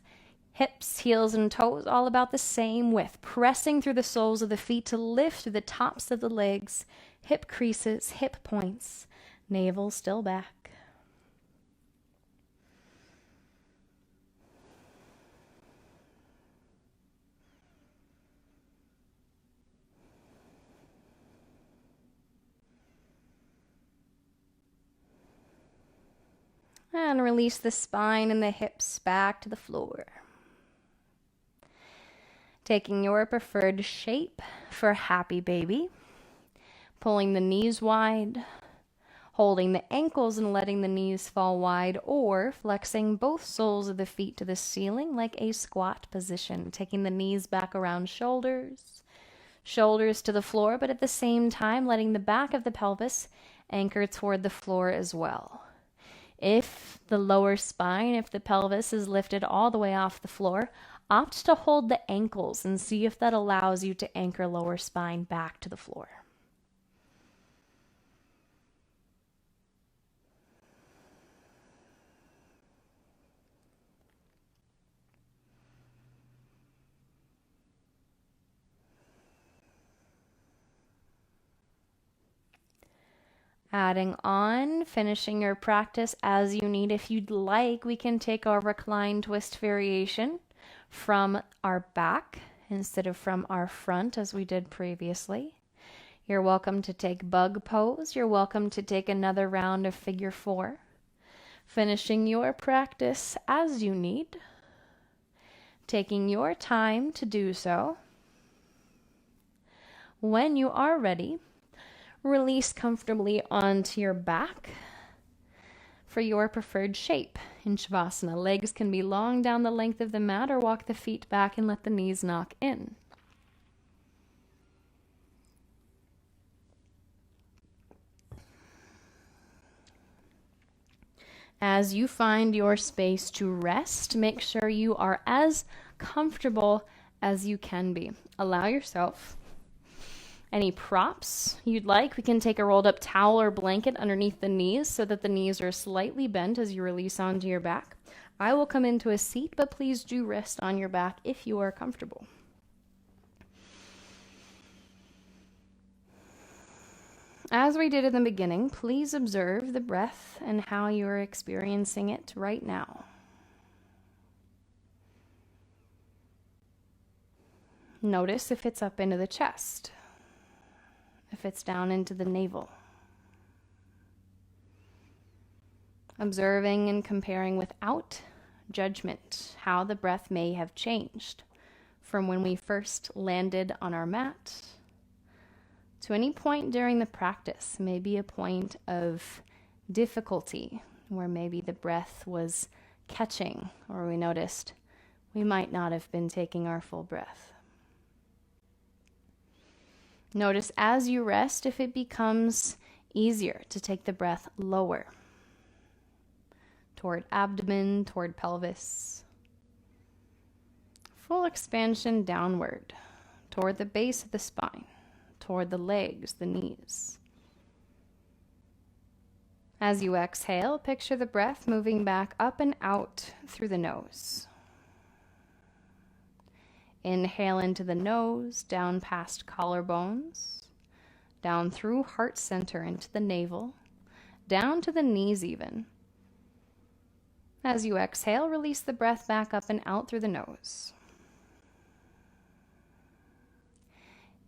Hips, heels, and toes all about the same width. Pressing through the soles of the feet to lift through the tops of the legs. Hip creases, hip points. Navel still back. And release the spine and the hips back to the floor. Taking your preferred shape for happy baby. Pulling the knees wide. Holding the ankles and letting the knees fall wide, or flexing both soles of the feet to the ceiling like a squat position. Taking the knees back around shoulders. Shoulders to the floor, but at the same time letting the back of the pelvis anchor toward the floor as well. If the lower spine, if the pelvis is lifted all the way off the floor, opt to hold the ankles and see if that allows you to anchor lower spine back to the floor. Adding on, finishing your practice as you need. If you'd like, we can take our recline twist variation from our back instead of from our front as we did previously. You're welcome to take bug pose. You're welcome to take another round of figure 4. Finishing your practice as you need. Taking your time to do so. When you are ready, release comfortably onto your back for your preferred shape in Shavasana. Legs can be long down the length of the mat or walk the feet back and let the knees knock in. As you find your space to rest, make sure you are as comfortable as you can be. Allow yourself any props you'd like. We can take a rolled up towel or blanket underneath the knees so that the knees are slightly bent as you release onto your back. I will come into a seat, but please do rest on your back if you are comfortable. As we did in the beginning, please observe the breath and how you are experiencing it right now. Notice if it's up into the chest, if it's down into the navel. Observing and comparing without judgment how the breath may have changed from when we first landed on our mat to any point during the practice, maybe a point of difficulty where maybe the breath was catching or we noticed we might not have been taking our full breath. Notice as you rest if it becomes easier to take the breath lower, toward abdomen, toward pelvis. Full expansion downward, toward the base of the spine, toward the legs, the knees. As you exhale, picture the breath moving back up and out through the nose. Inhale into the nose, down past collarbones, down through heart center into the navel, down to the knees even. As you exhale, release the breath back up and out through the nose.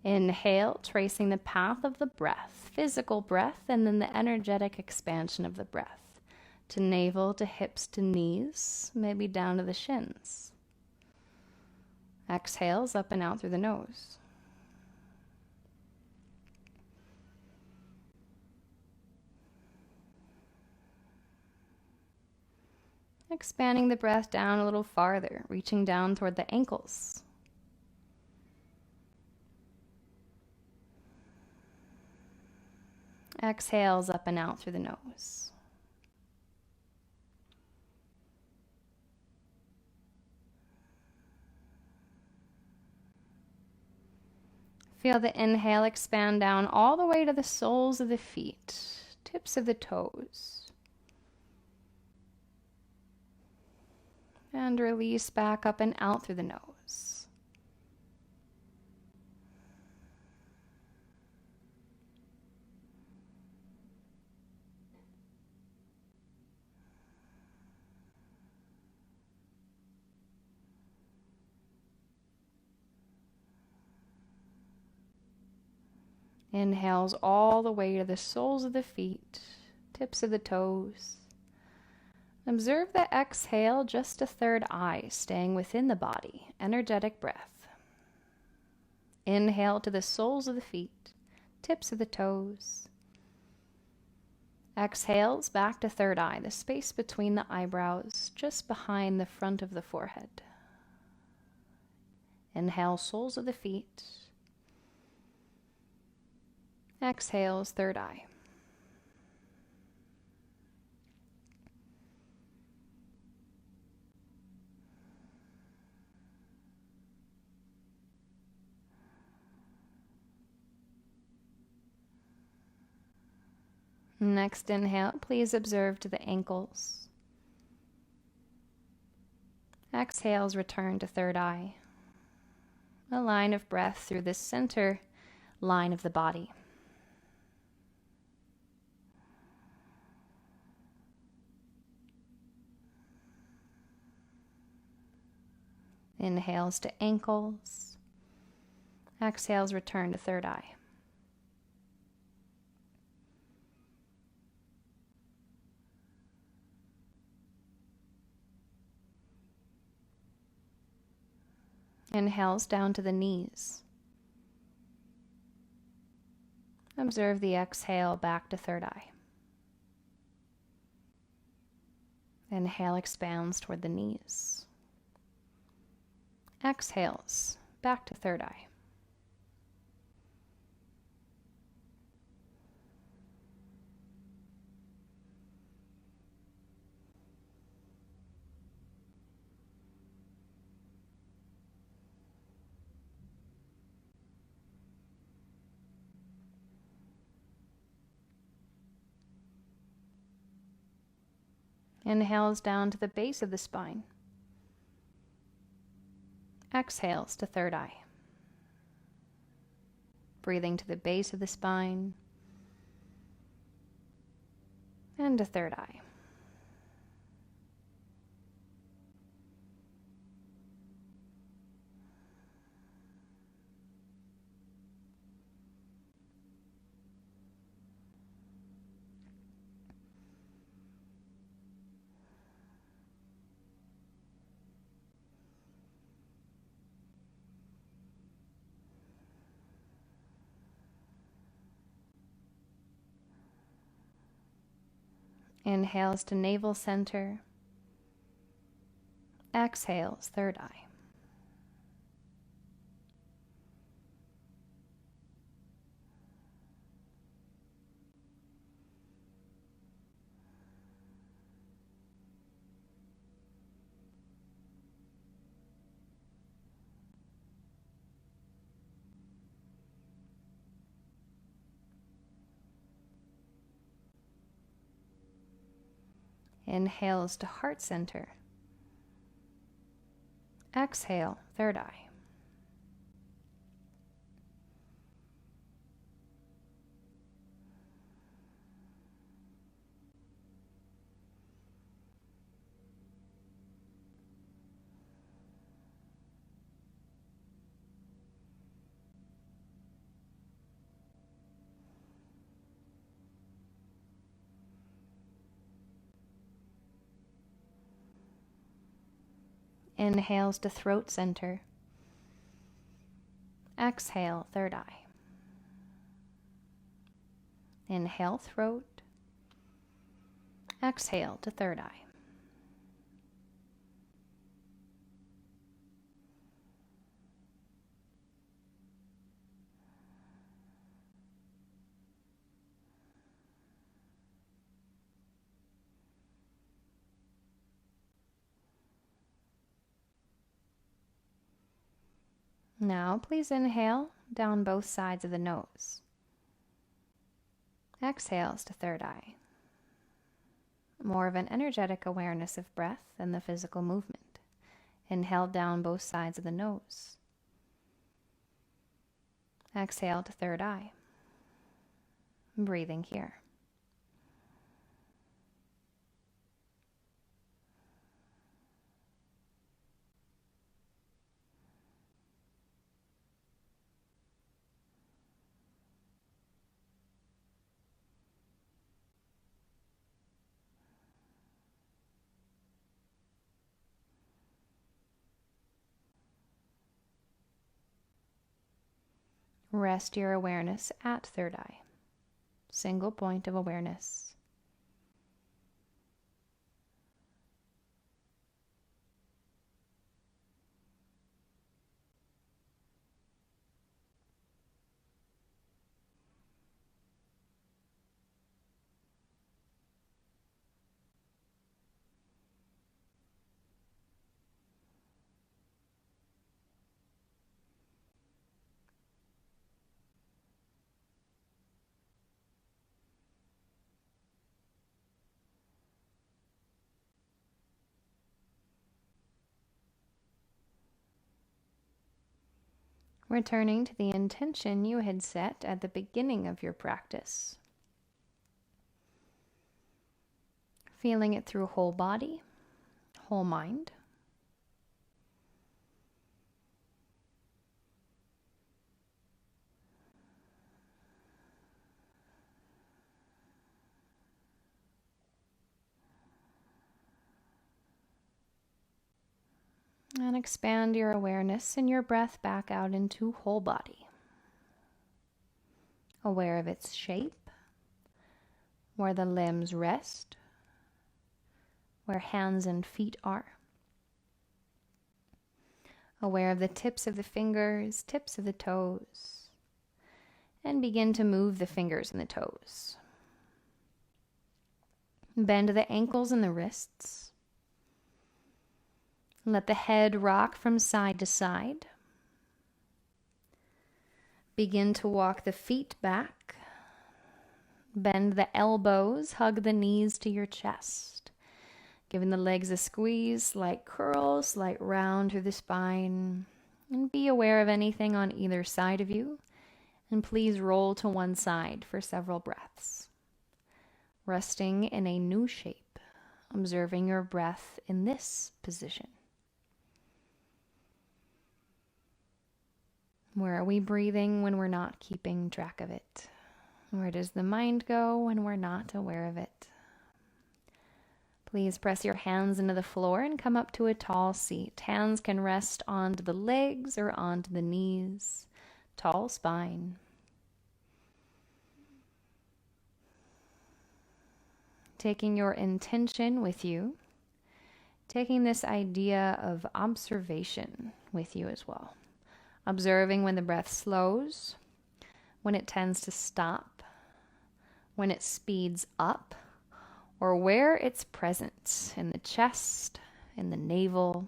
Inhale, tracing the path of the breath, physical breath, and then the energetic expansion of the breath. to navel to hips to knees, maybe down to the shins. Exhales up and out through the nose. Expanding the breath down a little farther, reaching down toward the ankles. Exhales up and out through the nose. Feel the inhale expand down all the way to the soles of the feet, tips of the toes. And release back up and out through the nose. Inhales all the way to the soles of the feet, tips of the toes. Observe the exhale, just a third eye, staying within the body. Energetic breath. Inhale to the soles of the feet, tips of the toes. Exhales back to third eye, the space between the eyebrows, just behind the front of the forehead. Inhale, soles of the feet. Exhales, third eye. Next inhale, please observe to the ankles. Exhales, return to third eye. A line of breath through the center line of the body. Inhales to ankles. Exhales, return to third eye. Inhales down to the knees. Observe the exhale back to third eye. Inhale expands toward the knees. Exhales back to third eye. Inhales down to the base of the spine. Exhales to third eye. Breathing to the base of the spine and to third eye. Inhales to navel center. Exhales, third eye. Inhales to heart center. Exhale, third eye. Inhales to throat center. Exhale, third eye. Inhale, throat. Exhale to third eye. Now, please inhale down both sides of the nose. Exhales to third eye. More of an energetic awareness of breath than the physical movement. Inhale down both sides of the nose. Exhale to third eye. Breathing here. Rest your awareness at third eye. Single point of awareness. Returning to the intention you had set at the beginning of your practice. Feeling it through whole body, whole mind. And expand your awareness and your breath back out into whole body. Aware of its shape, where the limbs rest, where hands and feet are. Aware of the tips of the fingers, tips of the toes, and begin to move the fingers and the toes. Bend the ankles and the wrists. Let the head rock from side to side. Begin to walk the feet back. Bend the elbows, hug the knees to your chest. Giving the legs a squeeze, slight curl, slight round through the spine. And be aware of anything on either side of you. And please roll to one side for several breaths. Resting in a new shape, observing your breath in this position. Where are we breathing when we're not keeping track of it? Where does the mind go when we're not aware of it? Please press your hands into the floor and come up to a tall seat. Hands can rest onto the legs or onto the knees. Tall spine. Taking your intention with you. Taking this idea of observation with you as well. Observing when the breath slows, when it tends to stop, when it speeds up, or where it's present in the chest, in the navel,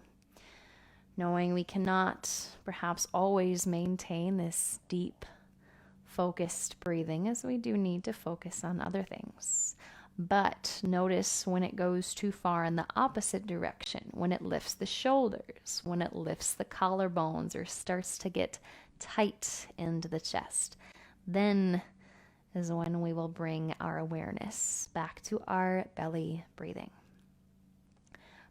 knowing we cannot perhaps always maintain this deep, focused breathing, as we do need to focus on other things. But notice when it goes too far in the opposite direction, when it lifts the shoulders, when it lifts the collarbones or starts to get tight into the chest. Then is when we will bring our awareness back to our belly breathing.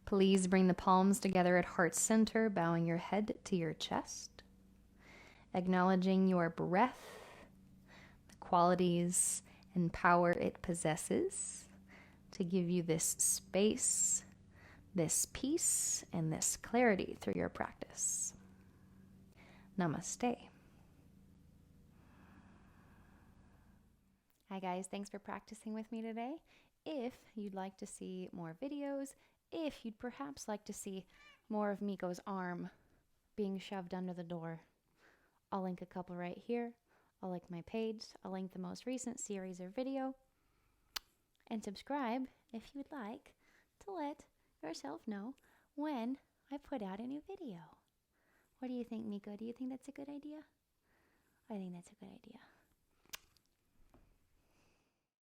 Please bring the palms together at heart center, bowing your head to your chest, acknowledging your breath, the qualities and power it possesses to give you this space, this peace and this clarity through your practice. Namaste. Hi guys, thanks for practicing with me today. If you'd like to see more videos, if you'd perhaps like to see more of Miko's arm being shoved under the door, I'll link a couple right here. I'll link my page. I'll link the most recent series or video. And subscribe if you'd like to let yourself know when I put out a new video. What do you think, Miko? Do you think that's a good idea? I think that's a good idea.